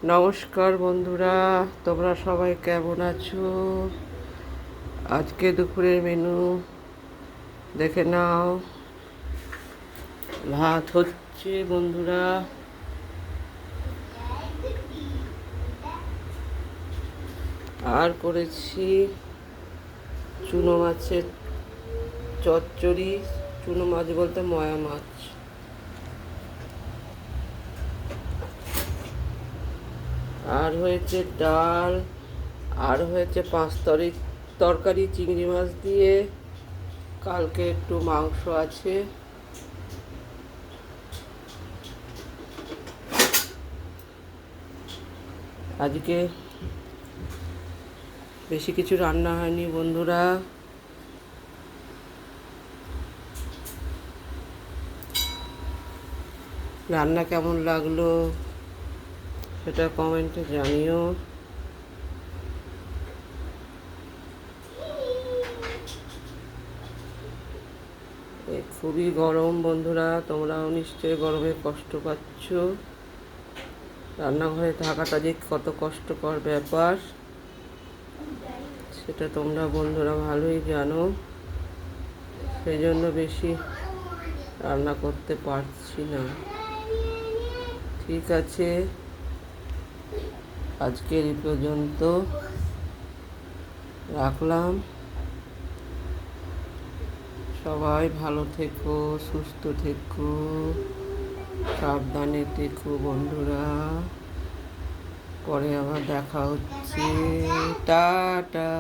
নমস্কার বন্ধুরা, তোমরা সবাই কেমন আছো? আজকে দুপুরের মেনু দেখে নাও। ভাত হচ্ছে বন্ধুরা, আর করেছি চুনো মাছের চচ্চড়ি। চুনো মাছ বলতে ময়া মাছ। আর হয়েছে ডাল, আর হয়েছে তরকারি চিংড়ি মাছ দিয়ে। কালকে একটু মাংস আছে। আজকে বেশি কিছু রান্না হয়নি বন্ধুরা। রান্না কেমন লাগলো সেটা কমেন্টে জানিও। খুবই গরম বন্ধুরা, তোমরাও নিশ্চয়ই গরমে কষ্ট পাচ্ছ। রান্নাঘরে থাকাটা যে কত কষ্টকর ব্যাপার সেটা তোমরা বন্ধুরা ভালোই জানো। সেই জন্য বেশি রান্না করতে পারছি না। ঠিক আছে, আজকের এই পর্যন্ত রাখলাম। সবাই ভালো থেকো, সুস্থ থেকো, সাবধানে থেকো বন্ধুরা। পরে আবার দেখা হচ্ছে। টাটা।